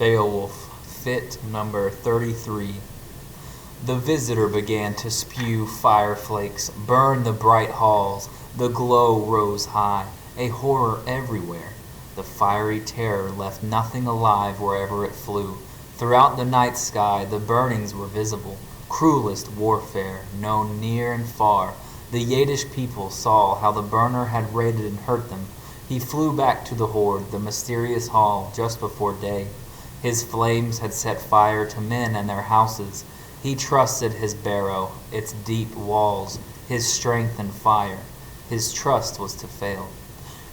Beowulf, Fit number 33. The visitor began to spew fire flakes, burn the bright halls. The glow rose high, a horror everywhere. The fiery terror left nothing alive wherever it flew. Throughout the night sky the burnings were visible, cruelest warfare known near and far. The Yiddish people saw how the burner had raided and hurt them. He flew back to the horde, the mysterious hall, just before day. His flames had set fire to men and their houses. He trusted his barrow, its deep walls, his strength and fire. His trust was to fail.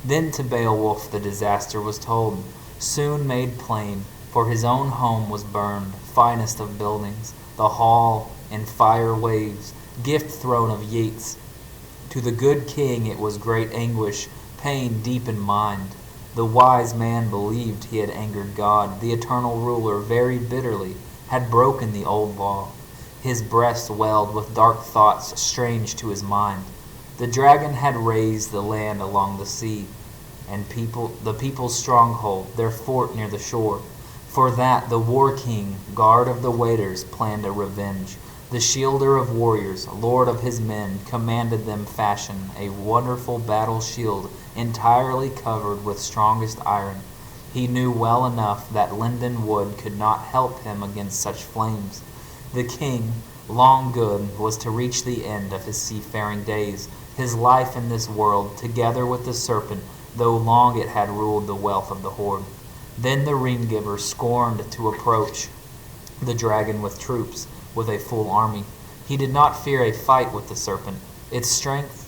Then to Beowulf the disaster was told, soon made plain, for his own home was burned, finest of buildings, the hall in fire waves, gift throne of Yeats. To the good king it was great anguish, pain deep in mind. The wise man believed he had angered God. The eternal ruler very bitterly had broken the old law. His breast welled with dark thoughts strange to his mind. The dragon had razed the land along the sea, and the people's stronghold, their fort near the shore. For that the war king, guard of the waiters, planned a revenge. The shielder of warriors, lord of his men, commanded them fashion a wonderful battle shield entirely covered with strongest iron. He knew well enough that linden wood could not help him against such flames. The king, long good, was to reach the end of his seafaring days, his life in this world, together with the serpent, though long it had ruled the wealth of the horde. Then the ring-giver scorned to approach the dragon with troops, with a full army. He did not fear a fight with the serpent. Its strength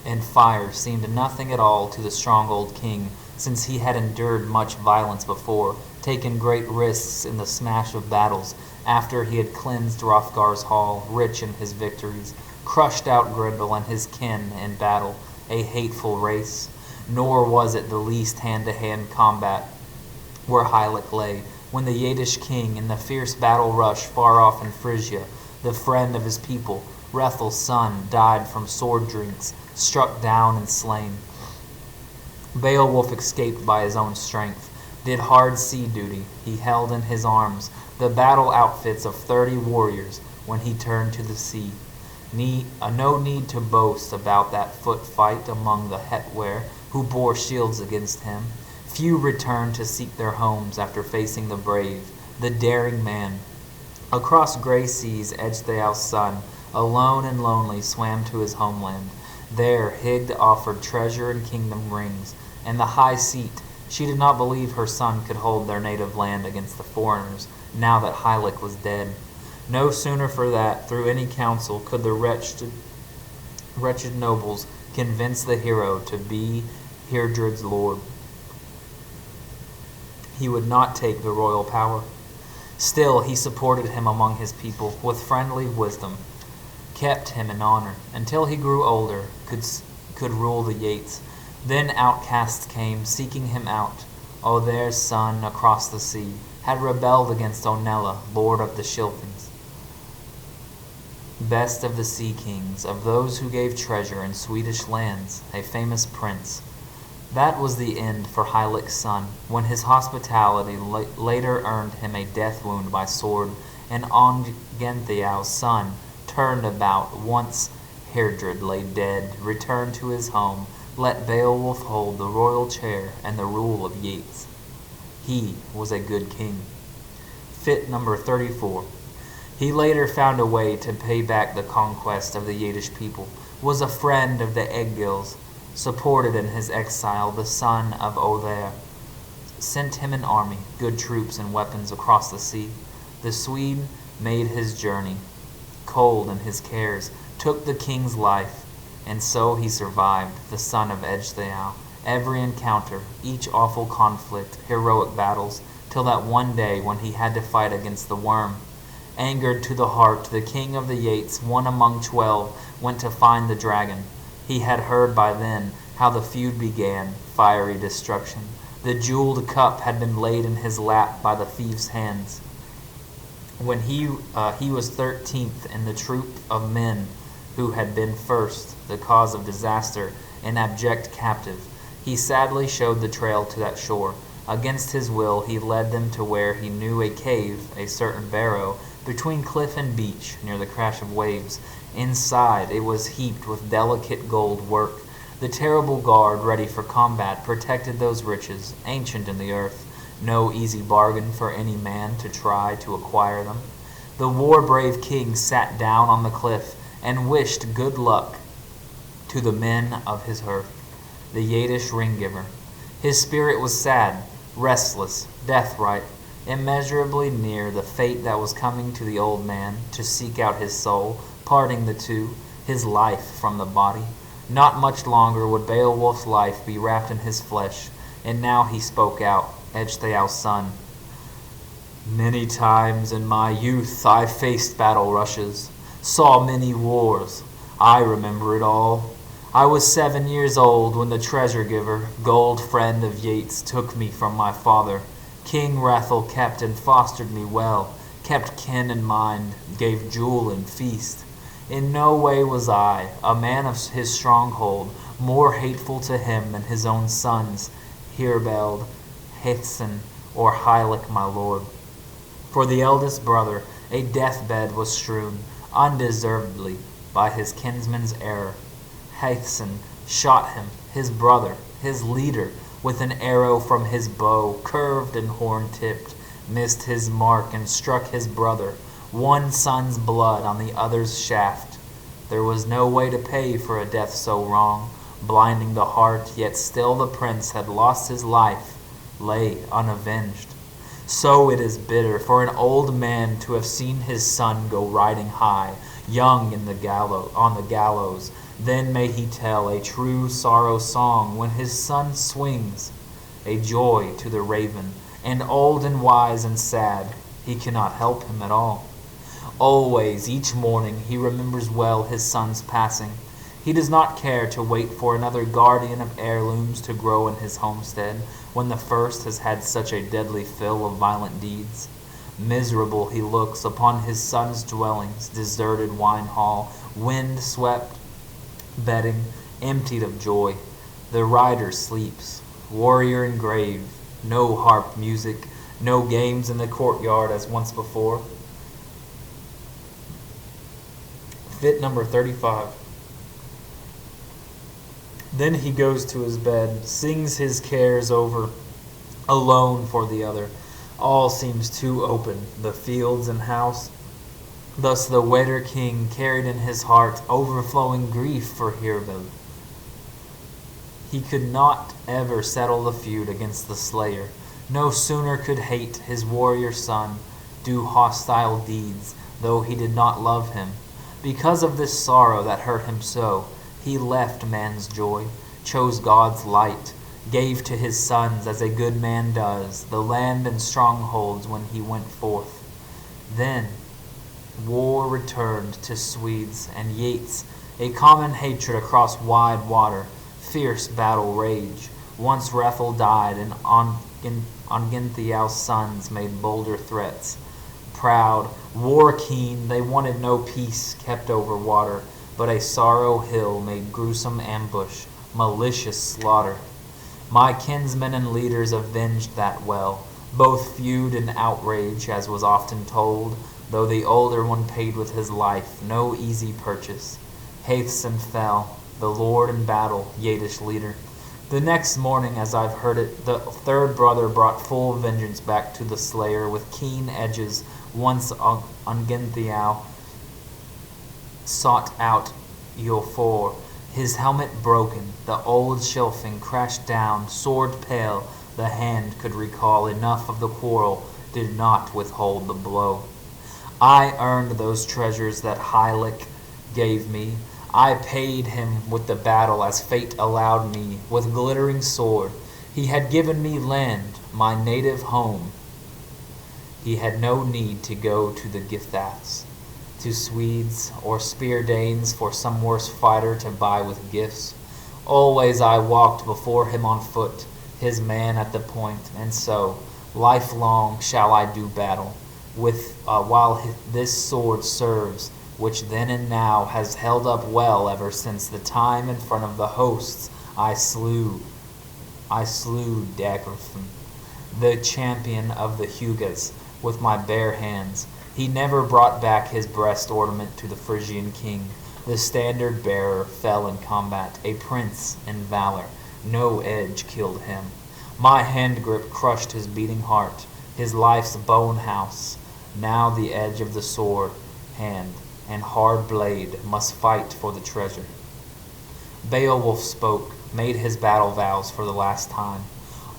and fire seemed nothing at all to the strong old king, since he had endured much violence before, taken great risks in the smash of battles, after he had cleansed Hrothgar's hall, rich in his victories, crushed out Grendel and his kin in battle, a hateful race. Nor was it the least hand-to-hand combat where Hylec lay, when the Yiddish king, in the fierce battle rush far off in Phrygia, the friend of his people, Hrethel's son, died from sword drinks, struck down and slain. Beowulf escaped by his own strength, did hard sea duty. He held in his arms the battle outfits of 30 warriors when he turned to the sea. No need to boast about that foot fight among the Hetware who bore shields against him. Few returned to seek their homes after facing the brave, the daring man. Across gray seas Ecgtheow's son, alone and lonely, swam to his homeland. There Hygd offered treasure and kingdom rings, and the high seat. She did not believe her son could hold their native land against the foreigners, now that Hylec was dead. No sooner for that, through any counsel, could the wretched nobles convince the hero to be Heardred's lord. He would not take the royal power. Still he supported him among his people with friendly wisdom, kept him in honor, until he grew older, could rule the Yeats. Then outcasts came, seeking him out. Othære's son, across the sea, had rebelled against Onela, lord of the Shilfings, best of the sea kings, of those who gave treasure in Swedish lands, a famous prince. That was the end for Hylec's son, when his hospitality later earned him a death wound by sword, and Ongentheow's son turned about once Heardred lay dead, returned to his home, let Beowulf hold the royal chair and the rule of Yeats. He was a good king. Fit number 34. He later found a way to pay back the conquest of the Yiddish people, was a friend of the Egils, supported in his exile the son of Othære, sent him an army, good troops and weapons across the sea. The Swede made his journey, cold in his cares, took the king's life, and so he survived, the son of Ecgtheow, every encounter, each awful conflict, heroic battles, till that one day when he had to fight against the worm. Angered to the heart, the king of the Yeats, one among 12, went to find the dragon. He had heard by then how the feud began, fiery destruction. The jeweled cup had been laid in his lap by the thief's hands. When he was 13th in the troop of men who had been first, the cause of disaster, an abject captive, he sadly showed the trail to that shore. Against his will he led them to where he knew a cave, a certain barrow, between cliff and beach, near the crash of waves. Inside it was heaped with delicate gold work. The terrible guard, ready for combat, protected those riches, ancient in the earth, no easy bargain for any man to try to acquire them. The war-brave king sat down on the cliff and wished good luck to the men of his hearth, the Yiddish ring-giver. His spirit was sad, restless, death-ripe, immeasurably near the fate that was coming to the old man, to seek out his soul, parting the two, his life from the body. Not much longer would Beowulf's life be wrapped in his flesh, and now he spoke out, Ecgtheow's son. Many times in my youth I faced battle rushes, saw many wars. I remember it all. I was 7 years old when the treasure-giver, gold friend of Yeats, took me from my father. King Rathel kept and fostered me well, kept kin in mind, gave jewel and feast. In no way was I, a man of his stronghold, more hateful to him than his own sons, Herebeld, Hæthcyn, or Hylec my lord. For the eldest brother a deathbed was strewn, undeservedly, by his kinsman's error. Hæthcyn shot him, his brother, his leader, with an arrow from his bow, curved and horn-tipped, missed his mark and struck his brother, one son's blood on the other's shaft. There was no way to pay for a death so wrong, blinding the heart, yet still the prince had lost his life, lay unavenged. So it is bitter for an old man to have seen his son go riding high, young on the gallows. Then may he tell a true sorrow song when his son swings, a joy to the raven, and old and wise and sad, he cannot help him at all. Always, each morning, he remembers well his son's passing. He does not care to wait for another guardian of heirlooms to grow in his homestead, when the first has had such a deadly fill of violent deeds. Miserable he looks upon his son's dwellings, deserted wine hall, wind-swept bedding, emptied of joy. The rider sleeps, warrior and grave, no harp music, no games in the courtyard as once before. Fit number 35. Then he goes to his bed, sings his cares over, alone for the other. All seems too open, the fields and house. Thus the Weder king carried in his heart overflowing grief for Herebeld. He could not ever settle the feud against the slayer. No sooner could hate his warrior son, do hostile deeds, though he did not love him. Because of this sorrow that hurt him so, he left man's joy, chose God's light, gave to his sons as a good man does, the land and strongholds when he went forth. Then war returned to Swedes and Yeats, a common hatred across wide water, fierce battle rage. Once Rathel died, and Ongentheow's sons made bolder threats. Proud, war-keen, they wanted no peace kept over water, but a sorrow hill made gruesome ambush, malicious slaughter. My kinsmen and leaders avenged that well, both feud and outrage, as was often told, though the older one paid with his life, no easy purchase. Hæthcyn fell, the lord in battle, Yiddish leader. The next morning, as I've heard it, the third brother brought full vengeance back to the slayer with keen edges. Once Ongentheow sought out Eofor, his helmet broken, the old Scylfing crashed down, sword pale. The hand could recall enough of the quarrel, did not withhold the blow. I earned those treasures that Hylec gave me. I paid him with the battle as fate allowed me, with glittering sword. He had given me land, my native home. He had no need to go to the Githats, to Swedes or Spear Danes for some worse fighter to buy with gifts. Always I walked before him on foot, his man at the point, and so, lifelong shall I do battle, with while this sword serves, which then and now has held up well ever since the time in front of the hosts I slew Daggerfin. the champion of the Hugas, with my bare hands. He never brought back his breast ornament to the Frisian king. The standard bearer fell in combat, a prince in valor. No edge killed him. My hand grip crushed his beating heart, his life's bone house. Now the edge of the sword hand and hard blade must fight for the treasure. Beowulf spoke, made his battle vows for the last time.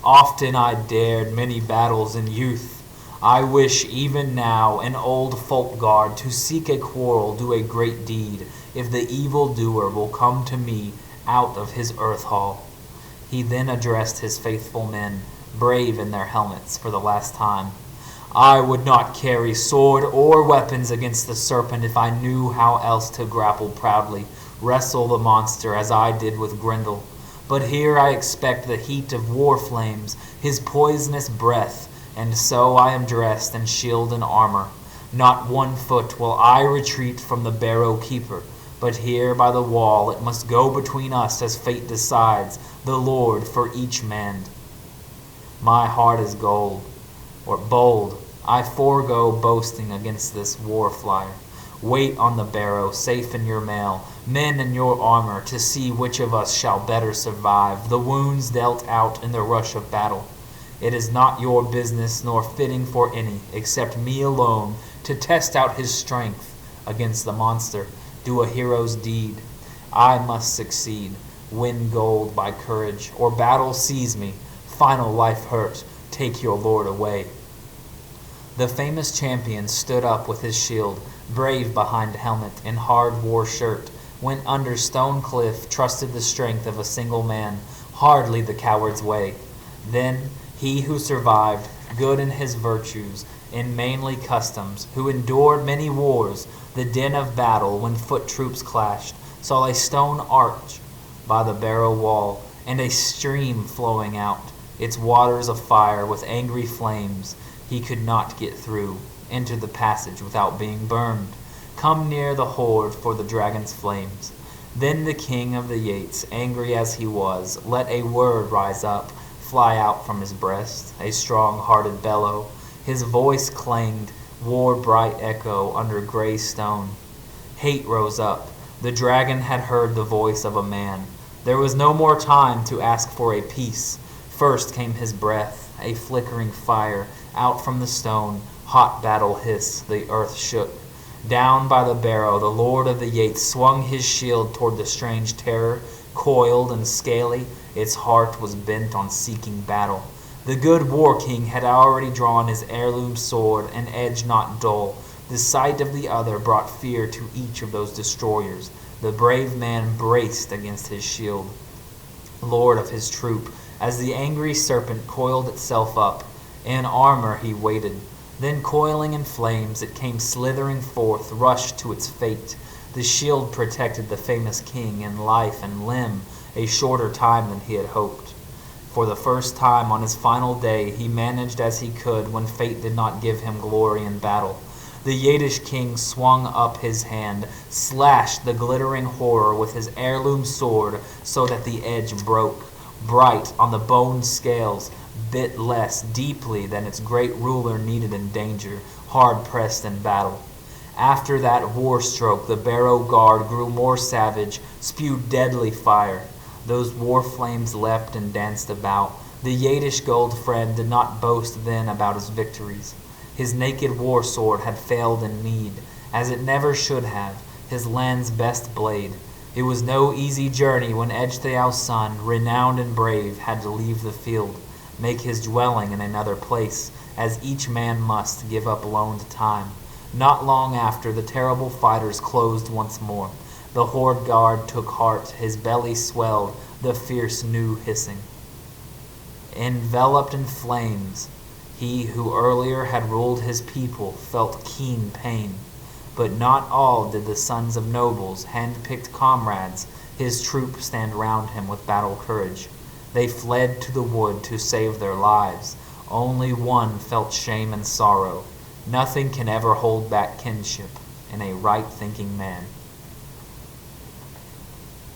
Often I dared many battles in youth. I wish even now, an old folk guard, to seek a quarrel, do a great deed, if the evil doer will come to me out of his earth hall. He then addressed his faithful men, brave in their helmets, for the last time. I would not carry sword or weapons against the serpent if I knew how else to grapple proudly, wrestle the monster as I did with Grendel. But here I expect the heat of war flames, his poisonous breath, and so I am dressed in shield and armor. Not 1 foot will I retreat from the barrow keeper, but here by the wall it must go between us as fate decides, the Lord for each man. My heart is bold. I forego boasting against this war flyer. Wait on the barrow, safe in your mail, men in your armor, to see which of us shall better survive the wounds dealt out in the rush of battle. It is not your business, nor fitting for any, except me alone, to test out his strength against the monster, do a hero's deed. I must succeed, win gold by courage, or battle seize me, final life hurt, take your lord away. The famous champion stood up with his shield, brave behind helmet, in hard war shirt, went under stone cliff, trusted the strength of a single man, hardly the coward's way. Then he who survived, good in his virtues, in manly customs, who endured many wars, the din of battle when foot troops clashed, saw a stone arch by the barrow wall, and a stream flowing out, its waters afire with angry flames. He could not get through, enter the passage without being burned, come near the hoard for the dragon's flames. Then the king of the Yates, angry as he was, let a word rise up, fly out from his breast, a strong-hearted bellow. His voice clanged, war-bright echo under gray stone. Hate rose up. The dragon had heard the voice of a man. There was no more time to ask for a peace. First came his breath, a flickering fire, out from the stone, hot battle hiss, the earth shook. Down by the barrow, the lord of the Yates swung his shield toward the strange terror, coiled and scaly. Its heart was bent on seeking battle. The good war king had already drawn his heirloom sword, an edge not dull. The sight of the other brought fear to each of those destroyers. The brave man braced against his shield, lord of his troop, as the angry serpent coiled itself up. In armor he waited. Then coiling in flames, it came slithering forth, rushed to its fate. The shield protected the famous king in life and limb, a shorter time than he had hoped. For the first time on his final day, he managed as he could when fate did not give him glory in battle. The Yadish king swung up his hand, slashed the glittering horror with his heirloom sword so that the edge broke. Bright on the bone scales, bit less deeply than its great ruler needed in danger, hard-pressed in battle. After that war stroke, the barrow guard grew more savage, spewed deadly fire. Those war flames leapt and danced about. The Yadish gold friend did not boast then about his victories. His naked war sword had failed in need, as it never should have, his land's best blade. It was no easy journey when Ecgtheow's son, renowned and brave, had to leave the field, make his dwelling in another place, as each man must give up loaned time. Not long after, the terrible fighters closed once more. The horde guard took heart, his belly swelled, the fierce new hissing. Enveloped in flames, he who earlier had ruled his people felt keen pain. But not all did the sons of nobles, hand-picked comrades, his troop stand round him with battle courage. They fled to the wood to save their lives. Only one felt shame and sorrow. Nothing can ever hold back kinship in a right-thinking man.